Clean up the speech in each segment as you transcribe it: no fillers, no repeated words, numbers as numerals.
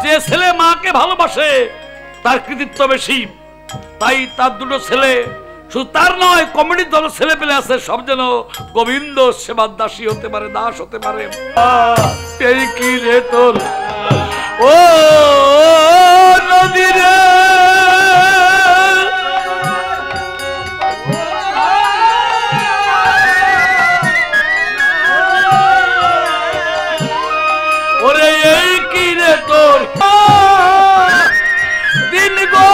যে ছেলে মাকে ভালোবাসে তার কৃতিত্ব বেশি, তাই তার দুটো ছেলে, শুধু তার নয় কমিটির দল ছেলে পেলে আছে, সব যেন গোবিন্দ সেবার দাসী হতে পারে, দাস হতে পারে। এই কি রে তোর ও নদী রে, ওরে এই কি রে তোর দিন গো,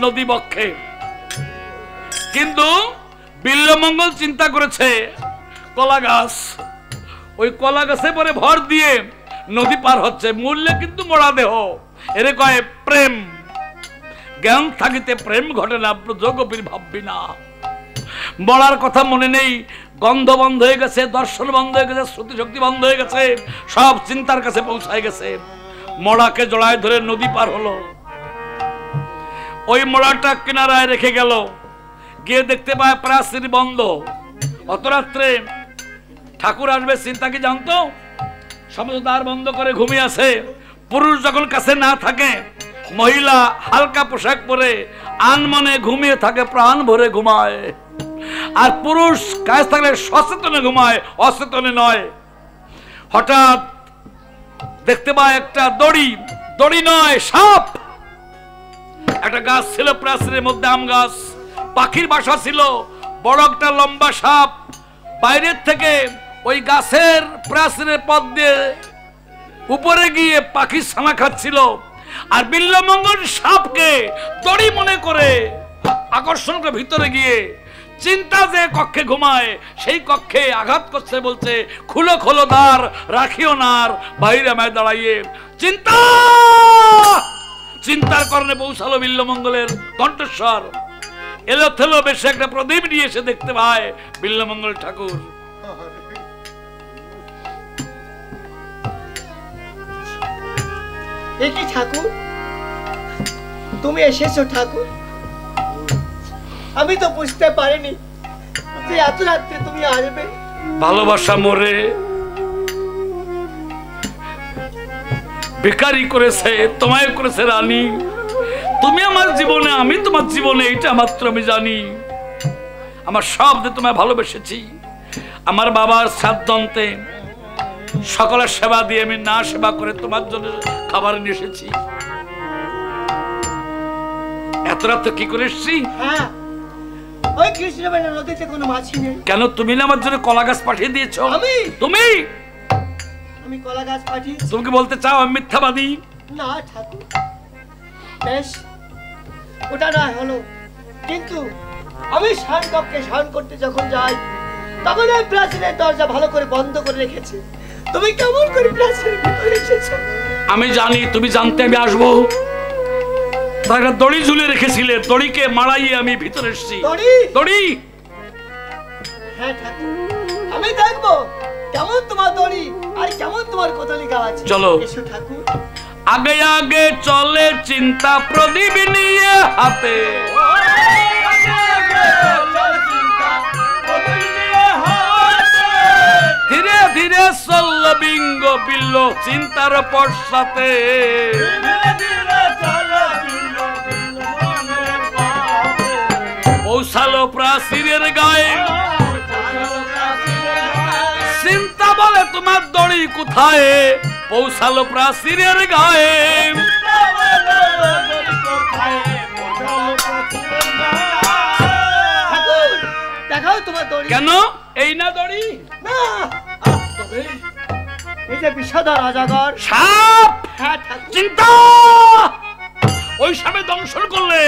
নদী বক্ষে। কিন্তু বিল্বমঙ্গল চিন্তা করেছে কলা গাছ, ওই কলা গাছে পরে ভর দিয়ে নদী পার হচ্ছে, মূল্যে কিন্তু মরা দেহ, এরে কয় প্রেম। জ্ঞান থাকিতে প্রেম ঘটে না, যোগপীর ভাববি না। বলার কথা মনে নেই, গন্ধ বন্ধ হয়ে গেছে, দর্শন বন্ধ হয়ে গেছে, শ্রুতি শক্তি বন্ধ হয়ে গেছে, সব চিন্তার কাছে পৌঁছায় গেছে। মড়াকে জড়ায় ধরে নদী পার হলো। ওই মড়াটা কিনারায় রেখে গেল, গিয়ে দেখতে পায় প্রাচীর বন্ধ। অত রাত্রে ঠাকুর আসবে চিন্তা কি জানতো? সমস্ত দ্বার বন্ধ করে ঘুমিয়ে আছে। পুরুষ যখন কাছে না থাকে, মহিলা হালকা পোশাক পরে আনমনে ঘুমিয়ে থাকে, প্রাণ ভরে ঘুমায়। আর পুরুষ কাছে থাকলে সচেতনে ঘুমায়, অচেতনে নয়। হঠাৎ দেখতে পায় একটা দড়ি, দড়ি নয় সাপ। একটা গাছ ছিল প্রাচীরের মধ্যে, আম গাছ, পাখির বাসা ছিল, বড় একটা লম্বা সাপ বাইরের থেকে ওই গাছের প্রাচীরের পথ দিয়ে উপরে গিয়ে পাখি ছানা খাচ্ছিল। আর বিল্বমঙ্গল সাপকে দড়ি মনে করে আকর্ষণ করে ভিতরে গিয়ে চিন্তা যে কক্ষে ঘুমায়, সেই কক্ষে আঘাত করছে, বলছে খুলো খোলো দ্বার, রাখিও নার বাইরে আমায় দাঁড়াইয়ে। চিন্তা, চিন্তার কারণে পৌঁছালো বিল্বমঙ্গলের কণ্ঠস্বর। এলো থেলো বেশে একটা প্রদীপ নিয়ে এসে দেখতে পায় বিল্বমঙ্গল ঠাকুর। কি ঠাকুর, তুমি এসেছো ঠাকুর? আমি তো বুঝতে পারিনি যে এত রাত্রে তুমি আসবে। ভালোবাসা মোরে বেকারি করেছে, তোমায় করেছে রানী। তুমি আমার জীবনে, আমি তোমার জীবনে, এটা মাত্র আমি জানি। আমার সব দিয়ে তোমায় ভালোবেসেছি। আমার বাবার শ্রাদ্ধন্তে সকলের সেবা দিয়ে আমি না সেবা করে তোমার জন্য খাবার নিয়ে এসেছি। এত রাত কি করে এসেছি? হ্যাঁ, ওই কৃষ্ণবেণী নদীতে কোনো মাছই নেই। কেন? তুমি না আমার জন্য কলা গাছ পাঠিয়ে দিয়েছো। তুমি? আমি কলা গাছ পাঠিয়েছি? তুমি কি বলতে চাও আমি মিথ্যাবাদী? না ঠাকুর, বেশ ওটা না হলো, কিন্তু আমি স্নান কক্ষে স্নান করতে যখন যাই, তখন ওই প্রাচীরের দরজা ভালো করে বন্ধ করে রেখেছে। তুমি কেমন করে প্রাচীরের ভিতরে এসেছো? আমি জানি তুমি জানতে আমি আসবো, তাই একটা দড়ি ঝুলে রেখেছিলে, দড়িকে মারাইয়ে আমি ভিতরে এসেছি। দড়ি? হ্যাঁ ঠাকুর, আমি দেখবো কেমন তোমার দড়ি আর কেমন তোমার কোতলি গাছ। চলো এসো ঠাকুর। আগে আগে চলে চিন্তা প্রদীপ নিয়ে হাতে, ধীরে ধীরে চলল বিঙ্গ বিল্ল চিন্তার পশ্চাতে। পৌঁছালো প্রাচীরের গায়ে, চিন্তা বলে তোমার দড়ি কোথায়? পৌঁছালো প্রাচীরের গায়ে। দেখাও তোমার দড়ি। কেন? এই না দড়ি? না, এই যে বিষধর অজগর সাপ। হ্যাঁ ঠাকুর। চিন্তা, ওই সাপে দংশন করলে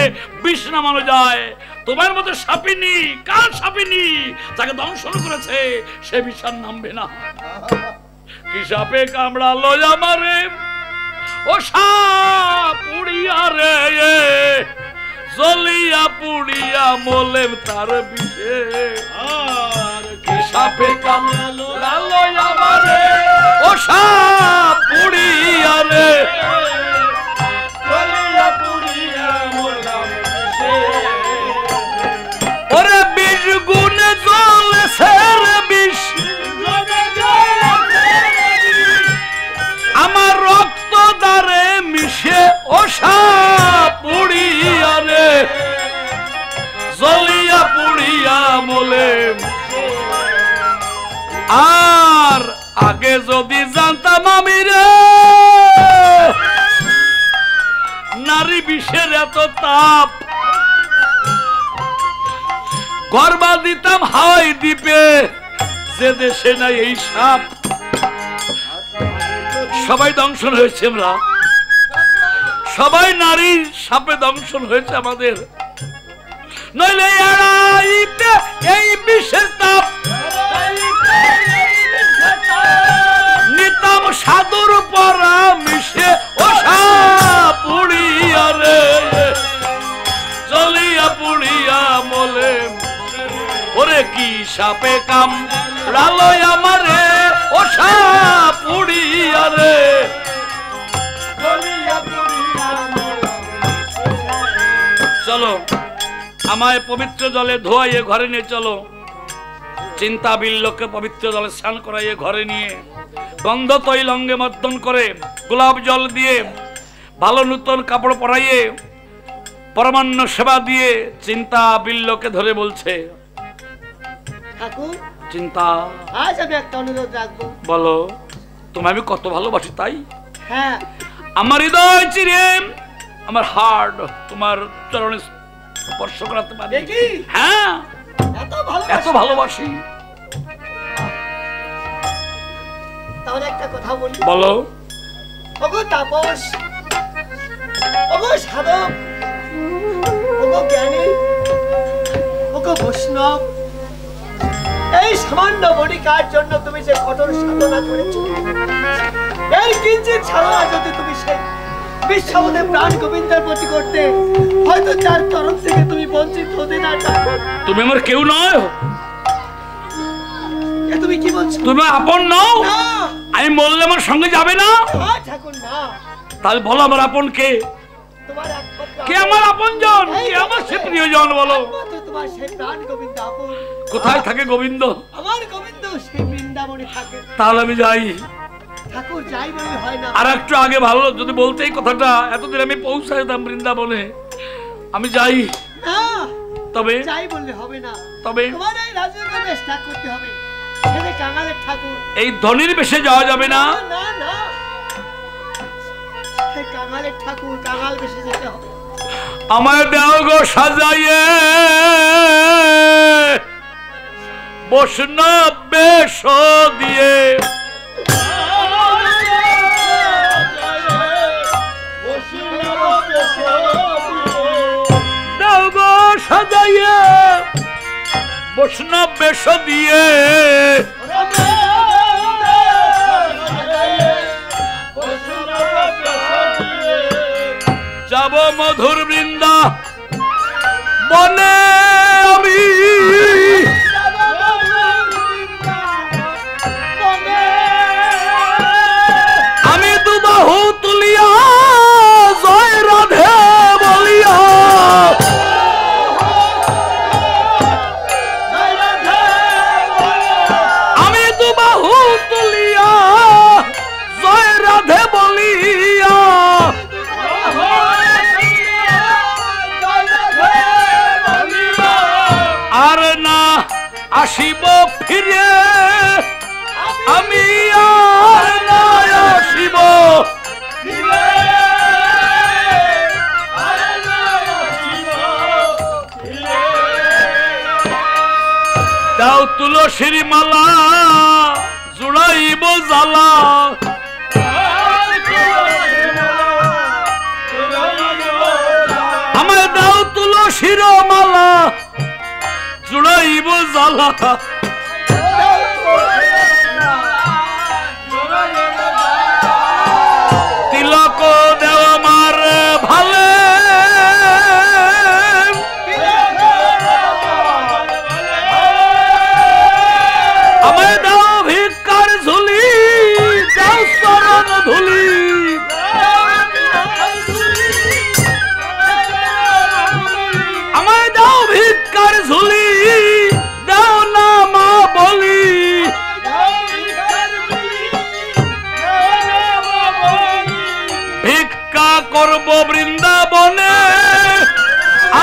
বিষ নামানো যায়। তোমার মতো সাপিনী, কাল সাপিনী যাকে দংশন করেছে সে বিষ আর নামবে না। কি সাপে কামড়ালো আমারে, ও সাপ উড়িয়া রে, জ্বলিয়া পুড়িয়া মলেম তার বিষে। কি সাপে কামড়ালো আমারে, ও সাপ জানতাম আমি রে নারী বিষের এত তাপ, গর্বা দিতাম হাওয়াই দ্বীপে যে দেশে নাই এই সাপ। সবাই দংশন হয়েছে, আমরা সবাই নারীর সাপে দংশন হয়েছে আমাদের। নইলে এড়াইতে এই বিষের তাপ নিতাম সাধুর পরামর্শে ও সাপ পুড়িয়া রে চলিয়া পুড়িয়া মলে। ওরে কি সাপে কাম রালয় আমারে ও সাপ পুড়িয়া রে। চলো আমায় পবিত্র জলে ধোয়াইয়ে ঘরে নিয়ে চলো। চিন্তা বিল্লকে পবিত্র জলে স্নান করাইয়ে ঘরে নিয়ে গন্ধ তৈল অঙ্গে মর্দন করে গোলাপ জল দিয়ে ভালো নূতন কাপড় পরাইয়ে পরমান্ন সেবা দিয়ে চিন্তা বিল্লকে ধরে বলছে, ঠাকুর চিন্তা আজ আমি একটা অনুরোধ রাখবো। বলো, তোমায় আমি কত ভালোবাসি তাই। হ্যাঁ, আমার হৃদয় চিরে আমার হার্ট তোমার চরণে স্পর্শ করাতে পারি। হ্যাঁ, এত ভালোবাসি। তাহলে একটা কথা বলি। বলো। ওগো তাপস, ওগো সাধক, ওগো জ্ঞানী, ওগো বৈষ্ণব, এই সামান্য বণিকার জন্য তুমি যে কঠোর সাধনা করেছো, এই কিঞ্চিত সাধনা যদি তুমি সেই বিশ্ববতে প্রাণ গোবিন্দের প্রতি করতে, হয়তো তার তরফ থেকে তুমি বঞ্চিত হতে না চাও। তুমি আমার কেউ নয়। তুমি কি বলছো? তুমি আপন নও। আমি বললে আমার সঙ্গে যাবে না। ঠাকুর না। তাহলে বলো আমার আপন কে? তোমার একমাত্র কে আমার আপনজন? কে আমার সে প্রিয়জন? বলো। তোমার সেই প্রাণ গোবিন্দ আপন। কোথায় থাকে গোবিন্দ? আমার গোবিন্দ সেই বৃন্দাবনে থাকে। তাহলে আমি যাই। ঠাকুর যাই বলে হয় না। আর একটু আগে ভালো যদি বলতে এই কথাটা, এতদিন আমি পৌঁছাইতাম বৃন্দাবনে। আমি যাই না। তবে যাই বললে হবে না। তবে তোমার এই রাজযোগের বেশ ত্যাগ করতে হবে। ছেলে কাঙালের ঠাকুর। এই ধনির বেশে যাওয়া যাবে না। না না, সেই কাঙালের ঠাকুর, কাঙাল বেশে যেতে হবে। আমায় দেও গো সাজাইয়ে বৈষ্ণব বেশ দিয়ে। দেও গো সাজাইয়ে বৈষ্ণব বেশ দিয়ে। যাব মধুর বৃন্দা বনে আমি। আমি দুবাহু তুলিয়া জয় রাধে বলিয়া। আমি দুবাহু তুলিয়া জয় রাধে বলিয়া। আর না আসিব ফিরে, আমি আর না আসিব। দাও তুলসীর মালা জুড়াইব জ্বালা। আমায় দাও তুলসীর মালা জুড়াইব জ্বালা। তিলক দেও আমার ভালে। আমায় দাও ভিক্ষার ঝুলি, দাও চরণ ধুলি। আমায় দাও ভিক্ষার ঝুলি, দাও না মা বলি। ভিক্ষা করব বৃন্দাবনে,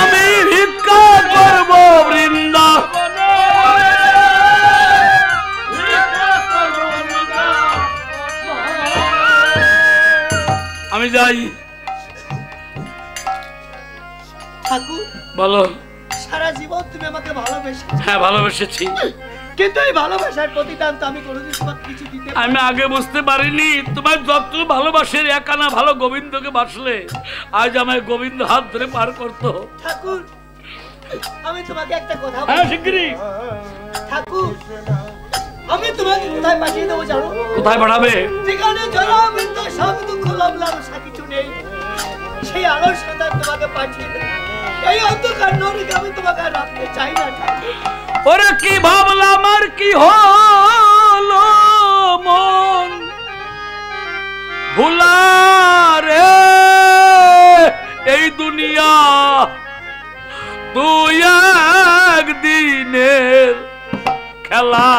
আমি ভিক্ষা করব বৃন্দাবনে। আমি যাই। ঠাকুর বলো। সারা জীবন তুমি আমাকে ভালোবেসেছো। হ্যাঁ ভালোবেসেছি, কিন্তু এই ভালোবাসার প্রতিদান তো আমি কোনোদিন তোমাকে কিছু দিতে আমি আগে বুঝতে পারিনি তোমার যত ভালোবাসের একানা ভালো গোবিন্দকে বাসলে আজ আমায় গোবিন্দ হাত ধরে পার করতো। ঠাকুর আমি তোমাকে একটা কথা হ্যাঁ শিগগিরই। ঠাকুর আমি তোমাকে কোথায় পাঠিয়ে দেবো জানো? কোথায় পাঠাবে? যেখানে জলাবৃত সব দুঃখ লাভ কিছু নেই, সেই আলোর সন্ধান তোমাকে পাঠিয়ে দেবো। এই অন্ধকার নরকে আমি তোমাকে আর রাখতে চাই না ঠাকুর। ওরে কি ভাবলাম আর কি হলো মন ভুলা রে এই দুনিয়া দুই একদিনের খেলা।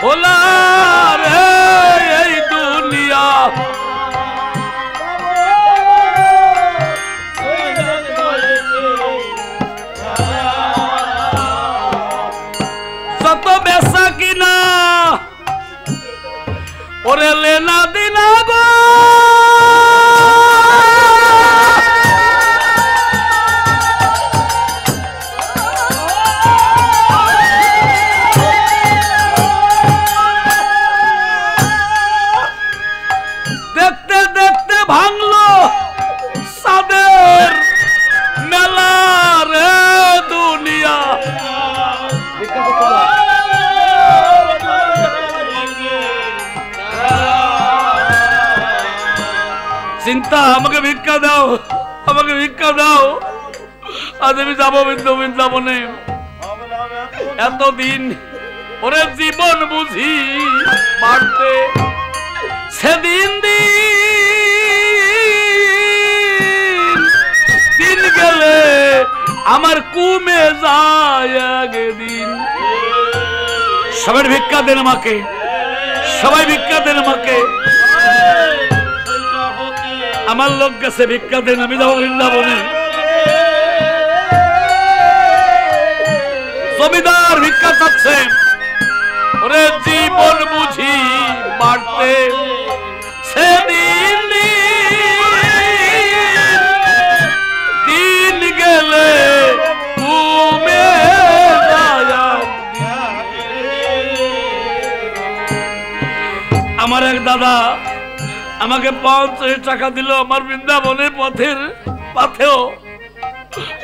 ভোলা রে এই দুনিয়া যত বেচা কিনা ওরে লেনা দিনা গো দেখতে দেখতে ভাঙলো সাদের মেলা রে দুনিয়া। চিন্তা আমাকে ভিক্ষা দাও, আমাকে ভিক্ষা দাও, আজ আমি যাবো বৃন্দাবনে। এতদিন ওরে জীবন বুঝি বাড়তে সেদিন দিন গেলে আমার কুমে যায় দিন। সবাই ভিক্ষা দেন আমাকে, সবাই ভিক্ষা দেন আমাকে। আমার লোক গেছে ভিক্ষা দেন, আমি যাবো বৃন্দাবনে। জমিদার ভিক্ষা চাচ্ছে ওরে জীবন বুঝি বাড়তে সেদিন দিন গেলে কমে যায়। আমার এক দাদা আমাকে 50 টাকা দিল আমার বৃন্দাবনের পথেও।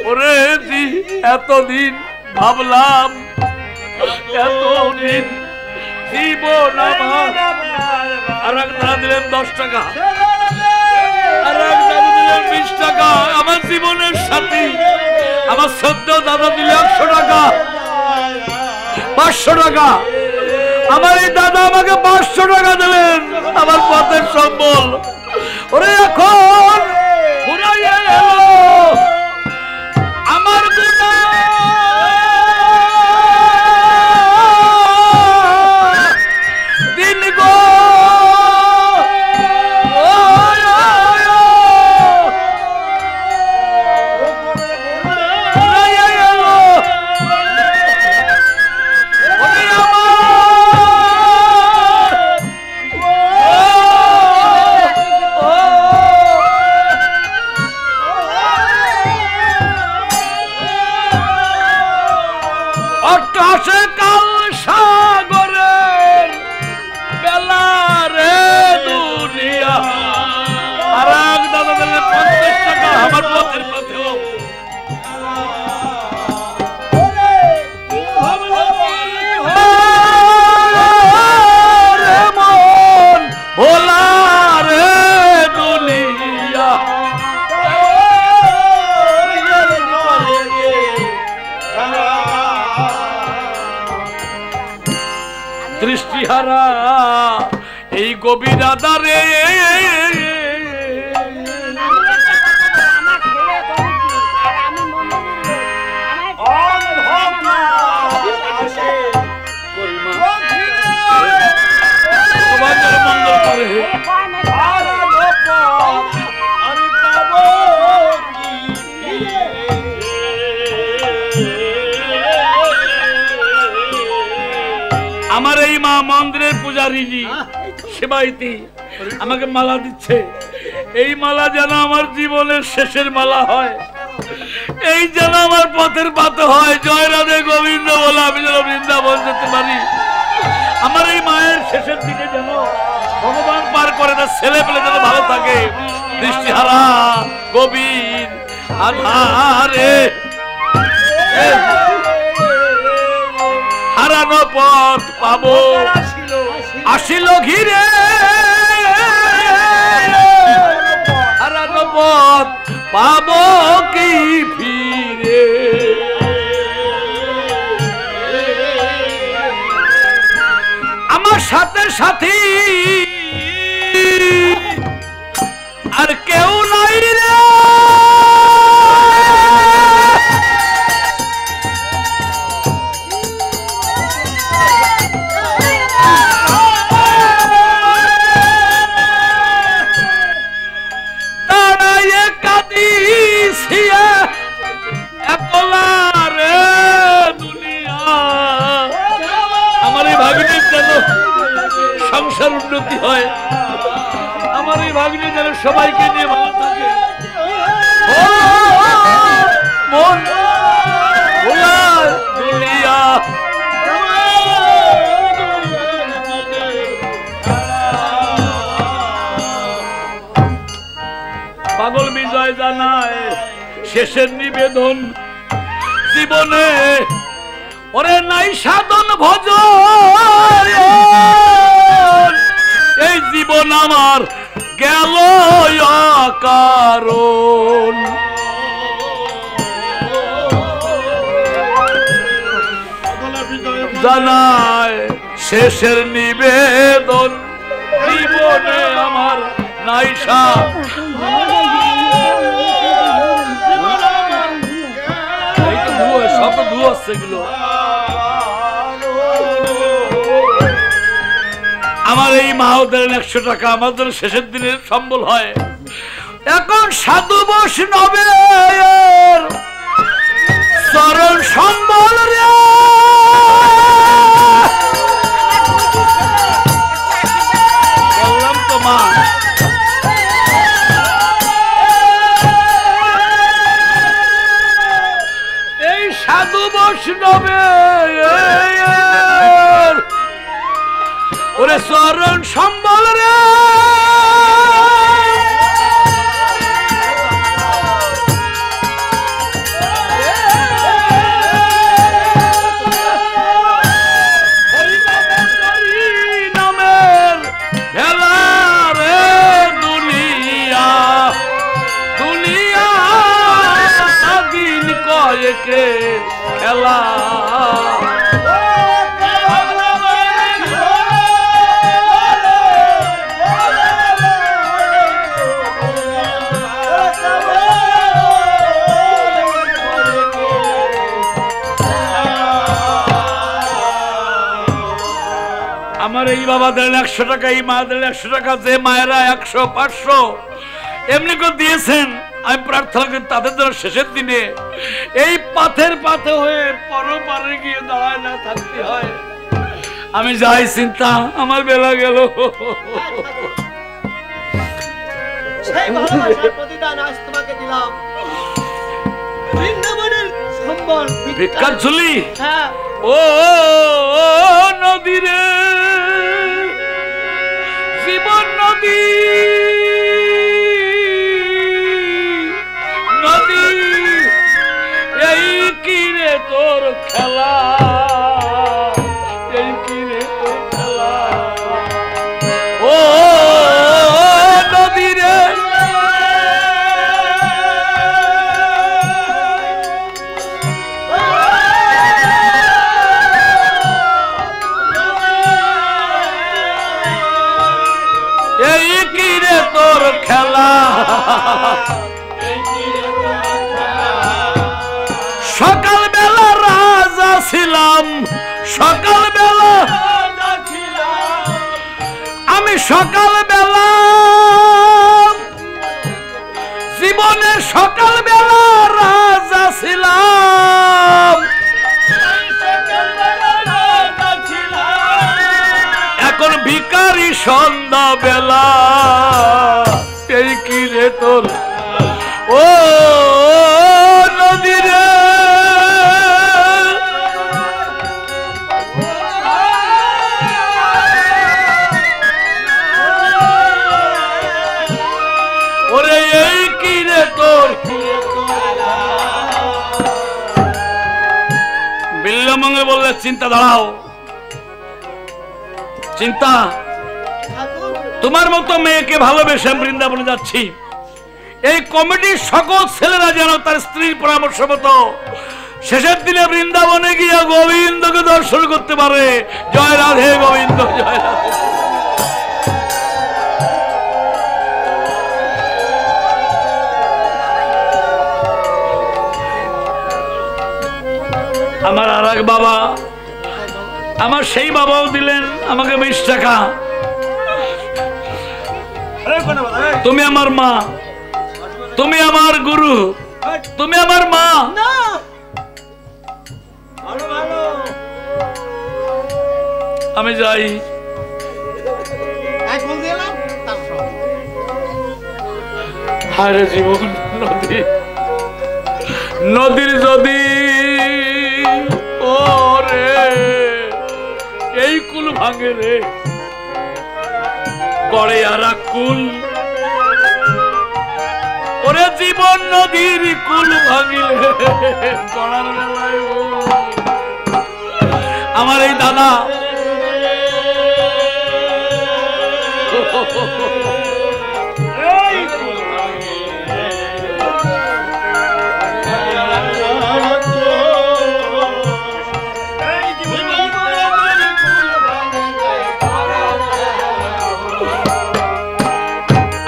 ওরে এতদিন ভাবলাম এতদিন জীবন আমার। আর এক দাদা দিলেন 10 টাকা, আর এক দাদা দিলেন 20 টাকা। আমার জীবনের সাথী আমার 14 দাদা দিলে 100 টাকা, 500 টাকা। আমার এই দাদা আমাকে 500 টাকা দিলেন আমার পথের সম্বল। ওরে এখন ঘুরাইয়া এলো আমার গুণা দিন গো। আকাশে কাল সাগরের বেলা রে দুনিয়া। আর এক দাদা দিলে 50 টাকা আমার পথের পথেও। মন ভোলা রে দুনিয়া। দৃষ্টিহারা এই গভীর আধারে মঙ্গল করে। আমার এই মা মন্দিরের পূজারীজি সেবাইতি আমাকে মালা দিচ্ছে। এই মালা যেন আমার জীবনের শেষের মালা হয়, এই যেন আমার পথের পাতে হয়। জয় রাধে গোবিন্দ বলে আমি যেন বৃন্দাবন যেতে পারি। আমার এই মায়ের শেষের দিকে যেন ভগবান পার করে, তার ছেলে পেলে যেন ভালো থাকে। দৃষ্টিহারা গভীর আধারে হারানো পথ পাবো, আসিল ঘিরে হারানো পথ পাবো কি ফিরে। আমার সাথে সাথী আর কেউ নাই রে, দাঁড়াইয়ে কাঁদিছিয়া একলা রে দুনিয়া। আমার এই ভাগ্নের যেন সংসার উন্নতি হয়, আমার এই ভাগ্নে যেন সবাইকে নিয়ে ভালো থাকে। মন ভোলার দুনিয়া পাগল বিজয় জানায় শেষের নিবেদন জীবনে ওরে নাই সাধন ভজন। এই জীবন আমার গেল কারণ, জানায় শেষের নিবেদন জীবনে আমার নাই সব ধুয়ে সেগুলো। আমার এই মাহদের 100 টাকা আমার জন্য শেষের দিনে সম্বল হয়। এখন সাধু বৈষ্ণবের চরণ সম্বল রে, বললাম তো মা। এই সাধু বৈষ্ণবের ওরে চরণ সম্বল রে, নামের ভেলা রে দুনিয়া। দুনিয়া দিন কয়েকের খেলা, আমার এই বাবা দেন 100 টাকা, এই মা দেন 100 টাকা, যে মায়েরা 100 500 এমনি করে দিয়েছেন, আমি প্রার্থনা করি তাদের জন্য শেষের দিনে এই পাথের পাথে হয়ে পরপারে গিয়ে দাঁড়ায় না থাকতে হয়। আমি যাই চিন্তা, আমার বেলা গেল। সেই ভালোবাসার প্রতিদান আজ তোমাকে দিলাম, বৃন্দাবনের সম্বল ভিক্ষার ঝুলি। হ্যাঁ ও নদী রে জীবন নদী, নদী এই কি রে তোর খেলা, এই কি রে তোর খেলা। ও নদী রে এই কি রে তোর খেলা। সকাল বেলা রাজা ছিলাম, সকাল বেলা আমি সকাল বেলা জীবনে সকাল বেলা রাজা ছিলাম। বিল্লমঙ্গল বললে চিন্তা দাঁড়াও, চিন্তা তোমার মতো মেয়েকে ভালোবেসে বৃন্দাবনে যাচ্ছি, এই কমিটির সকল ছেলেরা যেন তার স্ত্রীর পরামর্শ মতো শেষের দিনে বৃন্দাবনে গিয়ে গোবিন্দকে দর্শন করতে পারে। জয় রাধে গোবিন্দ, জয় রাধে। আমার আর এক বাবা, আমার সেই বাবাও দিলেন আমাকে 20 টাকা। তুমি আমার মা, তুমি আমার গুরু, তুমি আমার মা। আমি যাই। হায় জীবন নদী, নদীর যদি ওরে এই কুল ভাঙে রে, গড়ে আর কুল, ওরে জীবন নদীর কুল ভাঙিলে গড়ার বেলায় আমার এই দাদা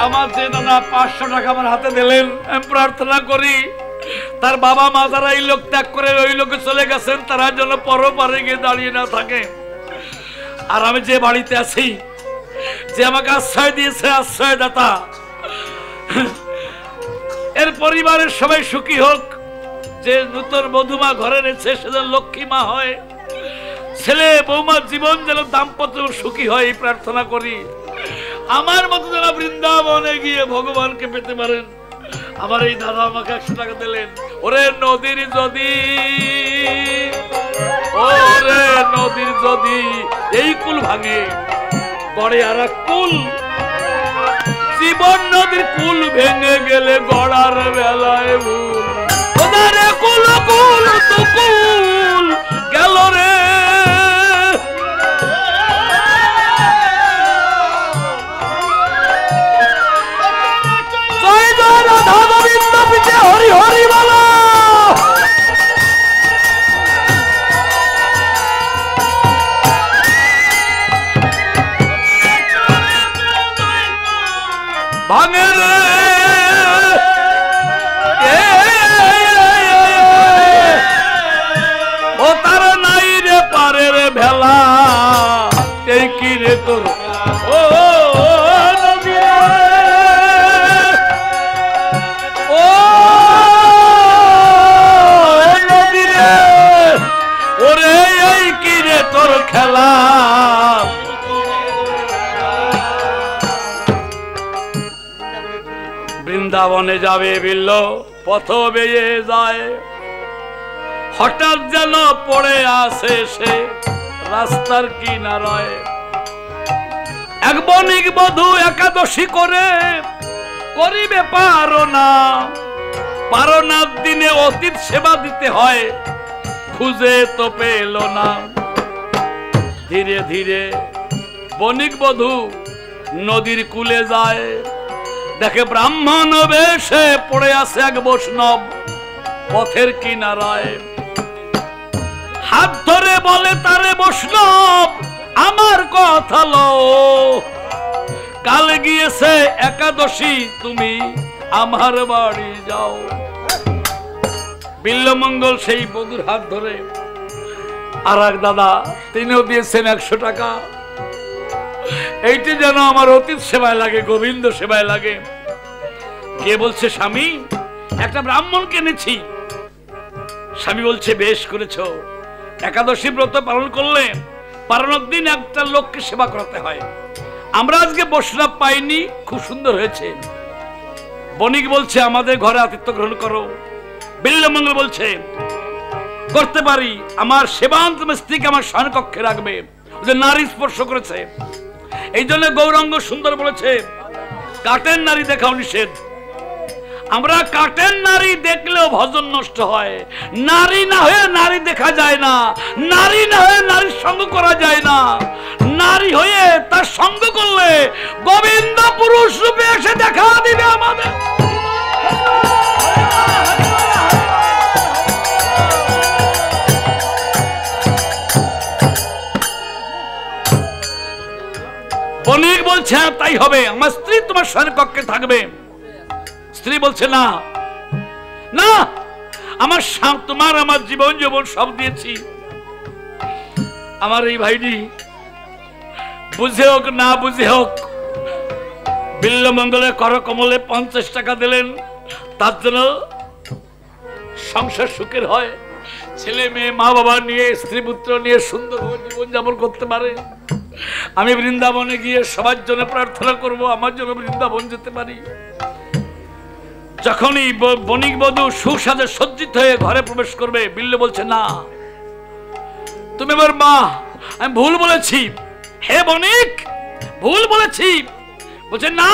আমার যে দাদা 500 টাকা আমার হাতে দিলেন, আমি প্রার্থনা করি তার বাবা মা যারা এই লোক ত্যাগ করে ওই লোকে চলে গেছেন, তারা যেন পরপারে গিয়ে দাঁড়িয়ে না থাকে। আর আমি যে বাড়িতে আছি, যে আমাকে আশ্রয় দিয়েছে আশ্রয়দাতা, এর পরিবারের সবাই সুখী হোক। যে নতুন বধূমা ঘরে এনেছে সে যেন লক্ষ্মী মা হয়, ছেলে বৌমার জীবন যেন দাম্পত্য সুখী হয় এই প্রার্থনা করি। আমার মতো যারা বৃন্দাবনে গিয়ে ভগবানকে পেতে পারেন। আমার এই দাদা আমাকে 100 টাকা দিলেন। ওরে নদীর যদি, ওরে নদীর যদি এই কুল ভাঙে, গড়ে আর কুল, জীবন নদীর কুল ভেঙে গেলে গড়ার বেলায় ভুল। ওদারে কুল কুল তো কুল গেল রে, জয় জয় রাধা গোবিন্দ পিছে হরি হরি বলো। ভাঙে রে ও তার নাই রে পারে রে ভেলা, এই কি রে তোর ও নদী রে, ও নদী রে, ওরে এই কি রে তোর খেলা। বৃন্দাবনে যাবে বিল্ল, পথ বেয়ে যায়, হঠাৎ যেন পড়ে আসে সে রাস্তার কিনারায়। এক বণিক বধূ একাদশী করে করিবে পারনার দিনে অতীত সেবা দিতে হয়, খুঁজে তো পেল না। ধীরে ধীরে বণিক বধূ নদীর কূলে যায়, দেখে ব্রাহ্মণ বেশে পড়ে আছে এক বৈষ্ণব পথের কিনারায়। হাত ধরে বলে তারে বৈষ্ণব আমার কথা লো, কাল গিয়েছে একাদশী তুমি আমার বাড়ি যাও। বিল্লমঙ্গল সেই বধূর হাত ধরে, আর এক দাদা তিনিও দিয়েছেন 100 টাকা। এইটি যেন আমার অতীত সেবায় লাগে, গোবিন্দ সেবায় লাগে। কে বলছে স্বামী একটা ব্রাহ্মণকে এনেছি। স্বামী বলছে বেশ করেছো, একাদশী ব্রত পালন করলে পালনের দিন একটা লোককে সেবা করতে হয়। আমরা আজকে বৈষ্ণব পাইনি, খুব সুন্দর হয়েছে। বণিক বলছে আমাদের ঘরে আতিথ্য গ্রহণ করো। বিল্লমঙ্গল বলছে করতে পারি, আমার সেবান্ত স্ত্রীকে আমার শয়নকক্ষে রাখবে। যে নারী স্পর্শ করেছে, এই জন্য গৌরাঙ্গ সুন্দর বলেছে কাটের নারী দেখাও নিষেধ। আমরা কাটের নারী দেখলেও ভজন নষ্ট হয়। নারী না হয়ে নারী দেখা যায় না, নারী না হয়ে নারীর সঙ্গ করা যায় না, নারী হয়ে তার সঙ্গ করলে গোবিন্দ পুরুষ রূপে এসে দেখা দিবে আমাদের। বণিক বলছে তাই হবে, আমার স্ত্রী তোমার শয়ন কক্ষে থাকবে। স্ত্রী বলছে না না, আমার তোমার আমার জীবন জীবন সব দিয়েছি, আমার এই ভাইটি বুঝে হোক না বুঝে হোক বিল্লমঙ্গলের করকমলে 50 টাকা দিলেন, তার জন্য সংসার সুখের হয়, ছেলে মেয়ে মা বাবা নিয়ে স্ত্রী পুত্র নিয়ে সুন্দর জীবন যাপন করতে পারে। আমি বৃন্দাবনে গিয়ে সবার জন্য প্রার্থনা করব, আমার জন্য বৃন্দাবন যেতে পারি। যখনই বণিক বধূ সুস্বাদে সজ্জিত হয়ে ঘরে প্রবেশ করবে, বিল্ল বলছে না তুমি আমার মা, আমি ভুল বলেছি, হে বণিক ভুল বলেছি। বলছে না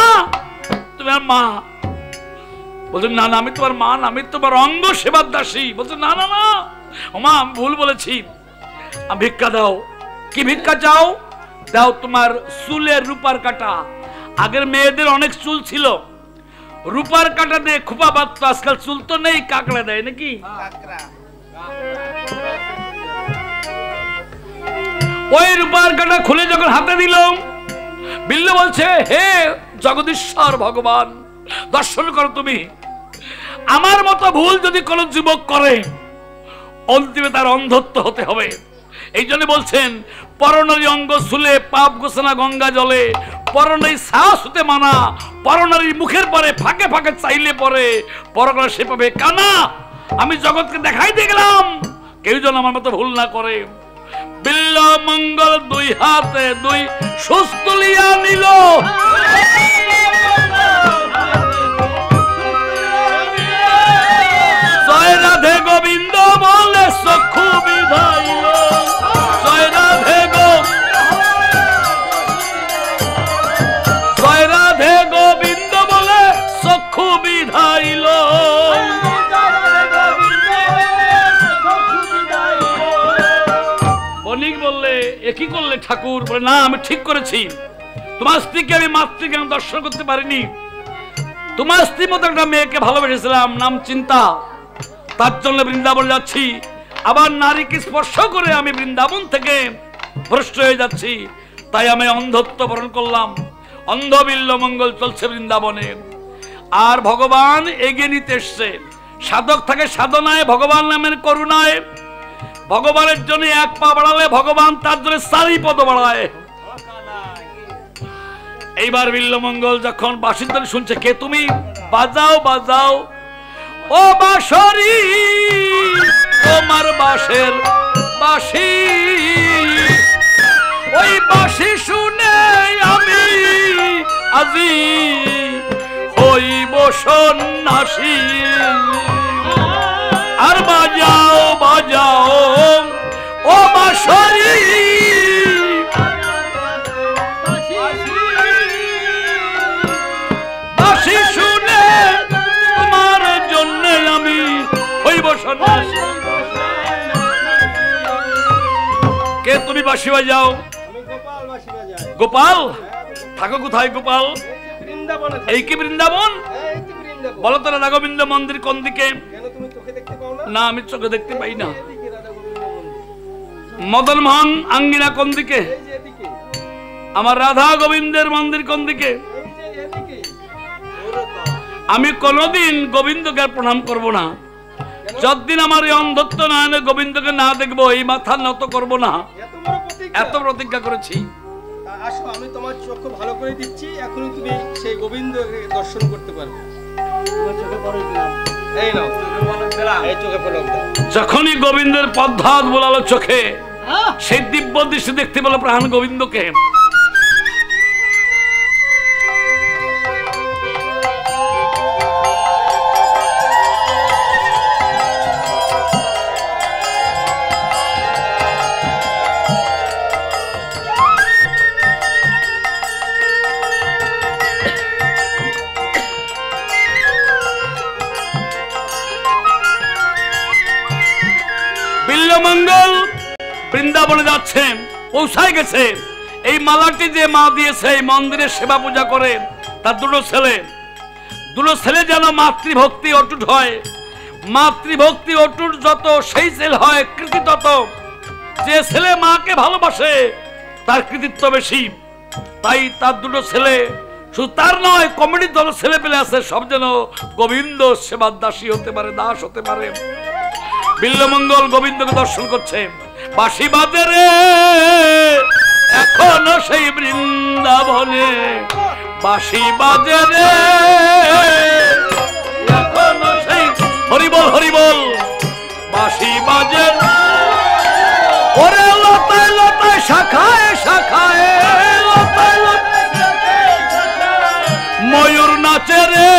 তুমি আমার মা। বলছে না না আমি তোমার মা না, আমি তোমার অঙ্গ সেবার দাসী। বলছে না না না ও মা আমি ভুল বলেছি, ভিক্ষা দাও। কি ভিক্ষা চাও? দাও তোমার চুলের রূপার কাটা। আগের মেয়েদের অনেক চুল ছিল, রূপার কাটা দিয়ে খোপা বাঁধতো, আজকাল চুল তো নেই, কাকড়া দেয় নাকি? ওই রূপার কাটা খুলে যখন হাতে দিল, বিল্ল বলছে হে জগদীশ্বর ভগবান দর্শন করো তুমি, আমার মতো ভুল যদি কোন যুবক করে অন্তিমে তার অন্ধত্ব হতে হবে। এই জন্য বলছেন পরনারী অঙ্গ চুলে পাপ গোছানা গঙ্গা জলে, পরনারী সাহস হতে মানা, পরনারীর মুখের পরে ফাঁকে ফাঁকে চাইলে পরে পরকরা সে পাবে কানা। আমি জগৎকে দেখাই দিয়ে গেলাম, কেউ যেন আমার মতো ভুল না করে। বিল্ল মঙ্গল দুই হাতে দুই সুস্থ লিয়া নিল, জয় রাধে গোবিন্দ বলে চক্ষু বিধাইল, জয় রাধে জয় রাধে গোবিন্দ বলে চক্ষু বিধাইল। বণিক বললে একই করলে ঠাকুর? বলে না আমি ঠিক করেছি, তোমার স্ত্রীকে আমি মাতৃজ্ঞান দর্শন করতে পারিনি, তোমার স্ত্রীর মতো একটা মেয়েকে ভালোবেসেছিলাম নাম চিন্তা, তার জন্য বৃন্দাবন যাচ্ছি, আবার নারীকে স্পর্শ করে আমি বৃন্দাবন থেকে ভ্রষ্ট হয়ে যাচ্ছি, তাই আমি অন্ধত্ব বরণ করলাম। অন্ধ বিল্ল মঙ্গল চলছে বৃন্দাবনে, আর ভগবান এগিয়ে নিতে এসছে। সাধক থাকে সাধনায়, ভগবান নামের করুণায়। ভগবানের জন্য এক পা বাড়ালে ভগবান তার জন্য 4 পদ বাড়ায়। এইবার বিল্লমঙ্গল যখন বাঁশির শুনছে, কে তুমি? বাজাও বাজাও ও বাঁশরি, তোমার বাঁশের বাঁশি, ওই বাঁশি শুনে আমি আজি হইব সন্ন্যাসী। আর বাজাও বাজাও ও বাঁশরি, বাঁশি শুনে তোমার জন্য আমি হইব সন্ন্যাসী। কে তুমি বাঁশি বাজাও? গোপাল? থাকো কোথায় গোপাল? এই কি বৃন্দাবন? বলো তো রাধা গোবিন্দ মন্দির কোন দিকে? না আমি চোখে দেখতে পাই না। মদন মোহন আঙ্গিনা কোন দিকে? আমার রাধা গোবিন্দের মন্দির কোন দিকে? আমি কোনদিন গোবিন্দকে প্রণাম করব না, যতদিন আমার এই অন্ধত্ব না এনে গোবিন্দকে না দেখবো এই মাথা নত করব না, এত প্রতিজ্ঞা করেছি। আসো আমি তোমার চোখ ভালো করে দিচ্ছি, এখনই তুমি সেই গোবিন্দকে দর্শন করতে পারবে। যখনই গোবিন্দের পদ্মাত বোলালো চোখে, সেই দিব্য দৃষ্টি দেখতে পেল প্রাণ গোবিন্দকে। বিল্লমঙ্গল বৃন্দাবনে যাচ্ছেন, পৌঁছায় গেছে। এই মালাটি যে মা দিয়েছে, এই মন্দিরে সেবা পূজা করে তার দুটো ছেলে যেন মাতৃভক্তি অটুট হয়। মাতৃভক্তি অটুট যত, সেই ছেলে হয় কৃতি তত। যে ছেলে মাকে ভালোবাসে তার কৃতিত্ব বেশি। তাই তার দুটো ছেলে, শুধু তার নয়, কমিটির দল ছেলে পেলে আছে, সব যেন গোবিন্দ সেবার দাসী হতে পারে, দাস হতে পারে। বিল্লমঙ্গল গোবিন্দকে দর্শন করছে। বাঁশি বাজে রে এখনো সেই বৃন্দাবনে, বাঁশি বাজে রে এখনো সেই, হরিবল হরিবল, বাঁশি বাজে। ওরে লতায় লতায় শাখায় শাখায়, লতায় লতায় ময়ূর নাচে রে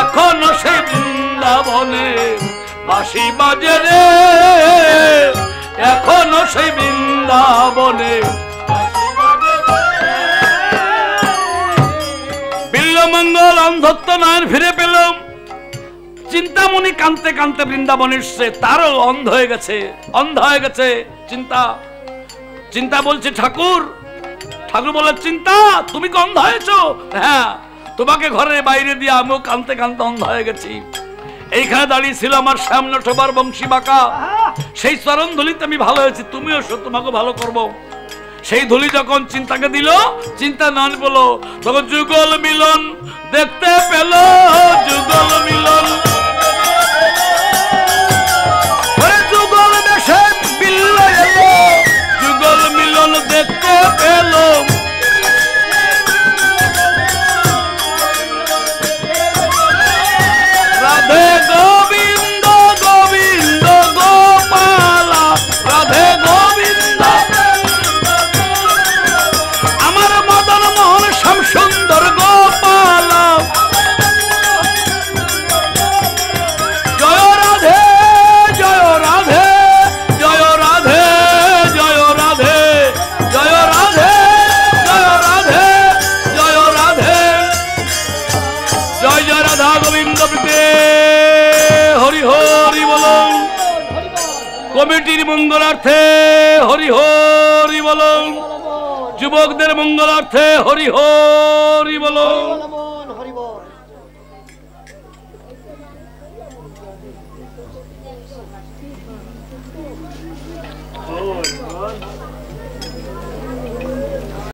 এখনো সেই বৃন্দাবনে, বাঁশি বাজে রে এখনো সেই বৃন্দাবনে। বিল্লমঙ্গল অন্ধত্ব নয়ন ফিরে পেল। চিন্তামণি কানতে কানতে বৃন্দাবনে এসছে, তারও অন্ধ হয়ে গেছে চিন্তা বলছে ঠাকুর বলে, চিন্তা তুমি কি অন্ধ হয়েছো? হ্যাঁ, তোমাকে ঘরের বাইরে দিয়ে আমিও কানতে কানতে অন্ধ হয়ে গেছি। এইখানে দাঁড়িয়ে ছিল আমার সামনে সবার বংশী বাঁকা, সেই চরণ ধুলিতে আমি ভালো হয়েছি, তুমিও তোমাকে ভালো করব। সেই ধুলি যখন চিন্তাকে দিল, চিন্তা নয়ন বলো, তখন যুগল মিলন দেখতে পেল, যুগল মিলন, যুগল দেশে বিল্ল এলো, যুগল মিলন দেখতে পেল। রাধে গোবিন্দ গোবিন্দ গোপালা, রাধে গোবিন্দ, আমার মদন মোহন শ্যাম সুন্দর গোপালা, জয় রাধে জয় রাধে জয় রাধে জয় রাধে জয় রাধে জয় রাধে জয় রাধে, জয় জয় রাধা গোবিন্দ প্রীতে হরি হরি বলুন। কমিটির মঙ্গলার্থে হরি হরি বলুন, যুবকদের মঙ্গলার্থে হরি হরি বলুন।